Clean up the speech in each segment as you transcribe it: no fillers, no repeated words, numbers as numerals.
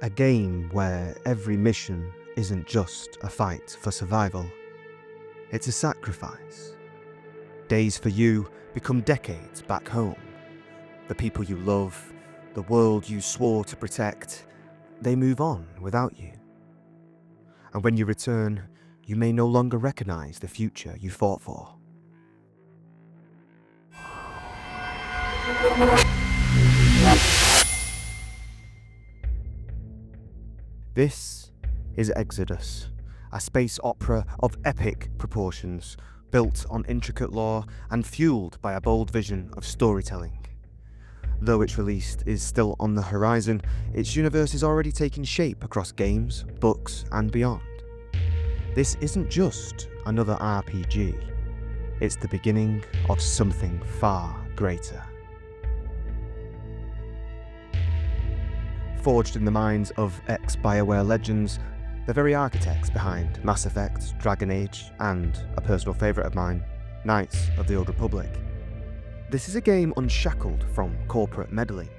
A game where every mission isn't just a fight for survival. It's a sacrifice. Days for you become decades back home. The people you love, the world you swore to protect, they move on without you. And when you return, you may no longer recognize the future you fought for. This is Exodus, a space opera of epic proportions, built on intricate lore and fueled by a bold vision of storytelling. Though its release is still on the horizon, its universe is already taking shape across games, books, and beyond. This isn't just another RPG, it's the beginning of something far greater. Forged in the minds of ex-BioWare legends, the very architects behind Mass Effect, Dragon Age, and a personal favourite of mine, Knights of the Old Republic. This is a game unshackled from corporate meddling,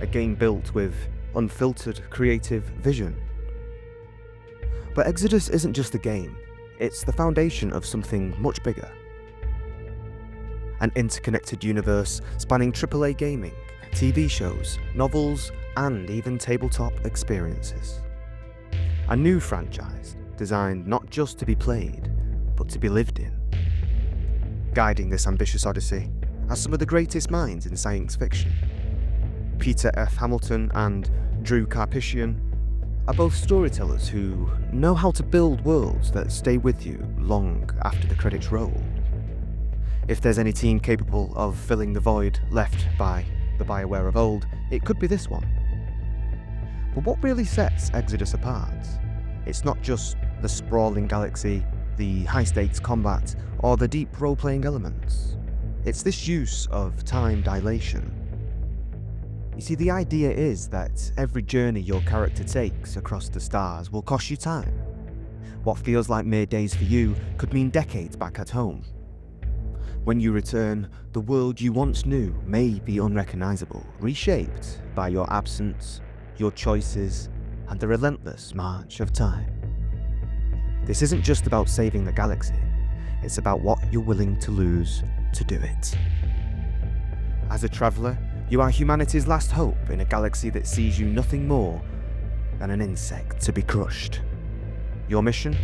a game built with unfiltered creative vision. But Exodus isn't just a game, it's the foundation of something much bigger. An interconnected universe spanning AAA gaming, TV shows, novels, and even tabletop experiences. A new franchise designed not just to be played, but to be lived in. Guiding this ambitious odyssey are some of the greatest minds in science fiction. Peter F. Hamilton and Drew Karpyshyn are both storytellers who know how to build worlds that stay with you long after the credits roll. If there's any team capable of filling the void left by the BioWare of old, it could be this one. But what really sets Exodus apart? It's not just the sprawling galaxy, the high-stakes combat, or the deep role-playing elements. It's this use of time dilation. You see, the idea is that every journey your character takes across the stars will cost you time. What feels like mere days for you could mean decades back at home. When you return, the world you once knew may be unrecognizable, reshaped by your absence, your choices, and the relentless march of time. This isn't just about saving the galaxy, it's about what you're willing to lose to do it. As a traveller, you are humanity's last hope in a galaxy that sees you nothing more than an insect to be crushed. Your mission?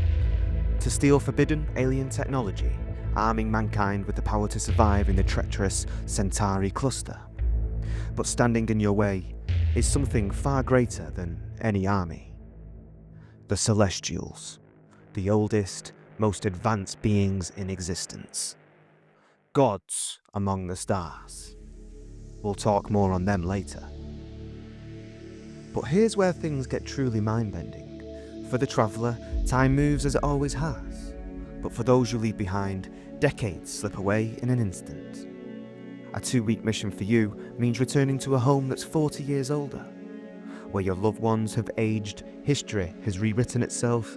To steal forbidden alien technology, arming mankind with the power to survive in the treacherous Centauri cluster. But standing in your way is something far greater than any army. The Celestials, the oldest, most advanced beings in existence. Gods among the stars. We'll talk more on them later. But here's where things get truly mind-bending. For the traveller, time moves as it always has. But for those you leave behind, decades slip away in an instant. A 2-week mission for you means returning to a home that's 40 years older, where your loved ones have aged, history has rewritten itself,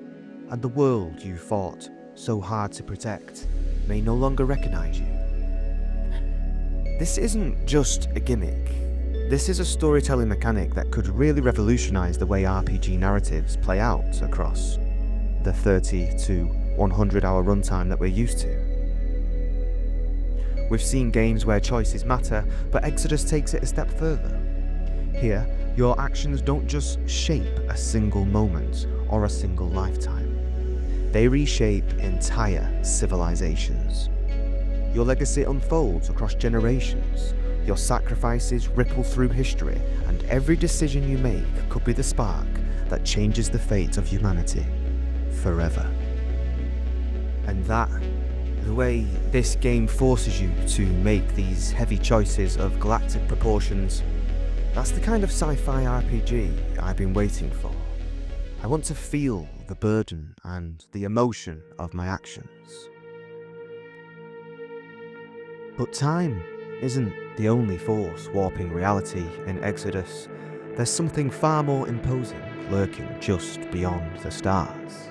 and the world you fought so hard to protect may no longer recognize you. This isn't just a gimmick. This is a storytelling mechanic that could really revolutionize the way RPG narratives play out across the 30 to 100 hour runtime that we're used to. We've seen games where choices matter, but Exodus takes it a step further. Here, your actions don't just shape a single moment or a single lifetime. They reshape entire civilizations. Your legacy unfolds across generations. Your sacrifices ripple through history, and every decision you make could be the spark that changes the fate of humanity forever. And the way this game forces you to make these heavy choices of galactic proportions, that's the kind of sci-fi RPG I've been waiting for. I want to feel the burden and the emotion of my actions. But time isn't the only force warping reality in Exodus. There's something far more imposing lurking just beyond the stars.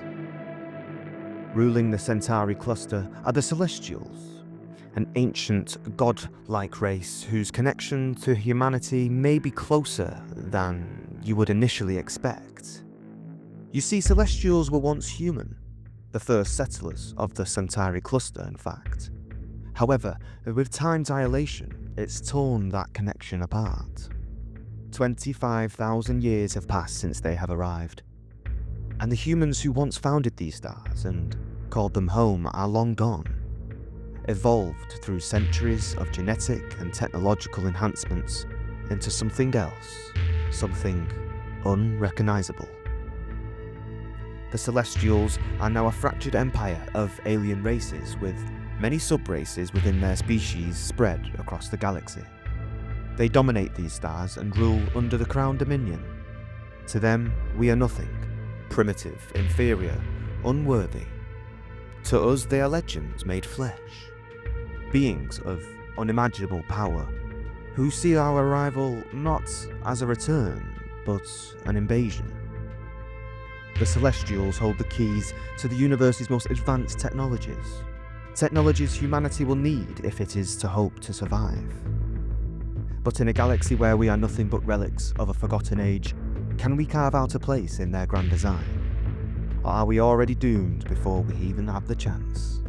Ruling the Centauri cluster are the Celestials, an ancient, god-like race whose connection to humanity may be closer than you would initially expect. You see, Celestials were once human, the first settlers of the Centauri cluster, in fact. However, with Time Dilation, it's torn that connection apart. 25,000 years have passed since they have arrived, and the humans who once founded these stars and called them home are long gone, evolved through centuries of genetic and technological enhancements into something else, something unrecognizable. The Celestials are now a fractured empire of alien races with many sub-races within their species spread across the galaxy. They dominate these stars and rule under the Crown Dominion. To them, we are nothing, primitive, inferior, unworthy. To us, they are legends made flesh, beings of unimaginable power, who see our arrival not as a return, but an invasion. The Celestials hold the keys to the universe's most advanced technologies humanity will need if it is to hope to survive. But in a galaxy where we are nothing but relics of a forgotten age, can we carve out a place in their grand design? Or are we already doomed before we even have the chance?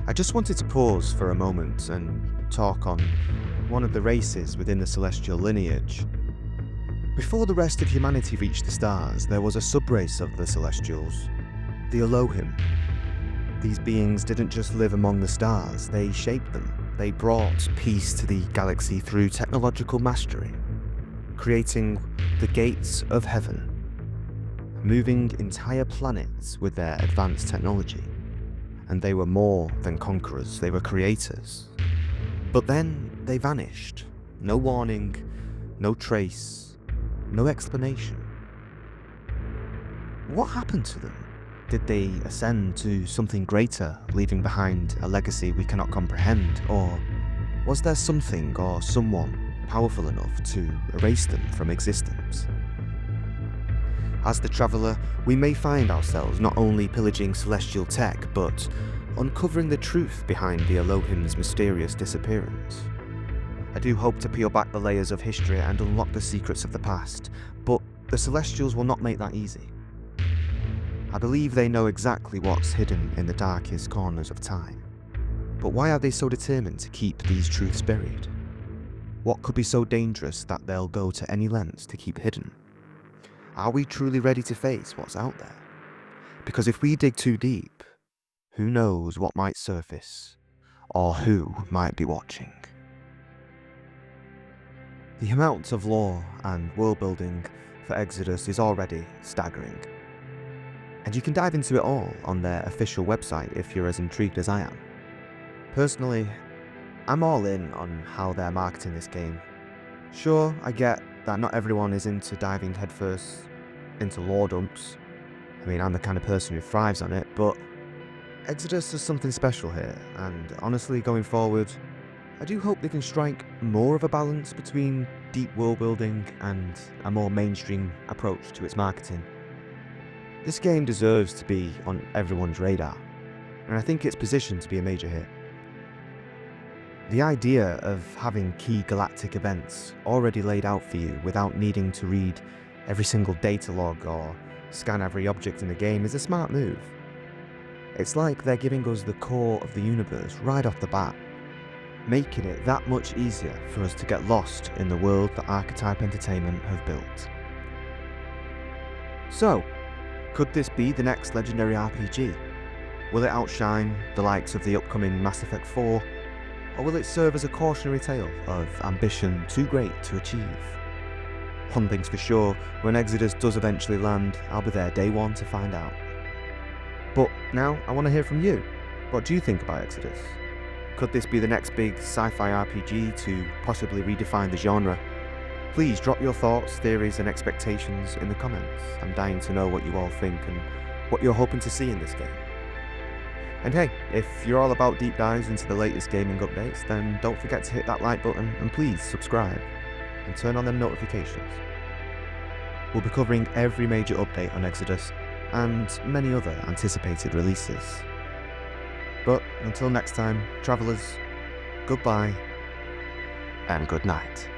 I just wanted to pause for a moment and talk on one of the races within the Celestial lineage. Before the rest of humanity reached the stars, there was a subrace of the Celestials, the Elohim. These beings didn't just live among the stars, they shaped them. They brought peace to the galaxy through technological mastery, creating the gates of heaven, moving entire planets with their advanced technology. And they were more than conquerors, they were creators. But then they vanished. No warning, no trace, no explanation. What happened to them? Did they ascend to something greater, leaving behind a legacy we cannot comprehend? Or was there something or someone powerful enough to erase them from existence? As the Traveller, we may find ourselves not only pillaging celestial tech, but uncovering the truth behind the Elohim's mysterious disappearance. I do hope to peel back the layers of history and unlock the secrets of the past, but the Celestials will not make that easy. I believe they know exactly what's hidden in the darkest corners of time. But why are they so determined to keep these truths buried? What could be so dangerous that they'll go to any lengths to keep hidden? Are we truly ready to face what's out there? Because if we dig too deep, who knows what might surface, or who might be watching. The amount of lore and world building for Exodus is already staggering. And you can dive into it all on their official website if you're as intrigued as I am. Personally, I'm all in on how they're marketing this game. Sure, I get that not everyone is into diving headfirst into lore dumps. I mean, I'm the kind of person who thrives on it, but Exodus has something special here, and honestly, going forward, I do hope they can strike more of a balance between deep world building and a more mainstream approach to its marketing. This game deserves to be on everyone's radar, and I think it's positioned to be a major hit. The idea of having key galactic events already laid out for you without needing to read every single data log or scan every object in the game is a smart move. It's like they're giving us the core of the universe right off the bat, making it that much easier for us to get lost in the world that Archetype Entertainment have built. So, could this be the next legendary RPG? Will it outshine the likes of the upcoming Mass Effect 4, or will it serve as a cautionary tale of ambition too great to achieve? One thing's for sure, when Exodus does eventually land, I'll be there day one to find out. But now, I want to hear from you. What do you think about Exodus? Could this be the next big sci-fi RPG to possibly redefine the genre? Please drop your thoughts, theories and expectations in the comments. I'm dying to know what you all think and what you're hoping to see in this game. And hey, if you're all about deep dives into the latest gaming updates, then don't forget to hit that like button and please subscribe and turn on the notifications. We'll be covering every major update on Exodus and many other anticipated releases. But until next time, travellers, goodbye and good night.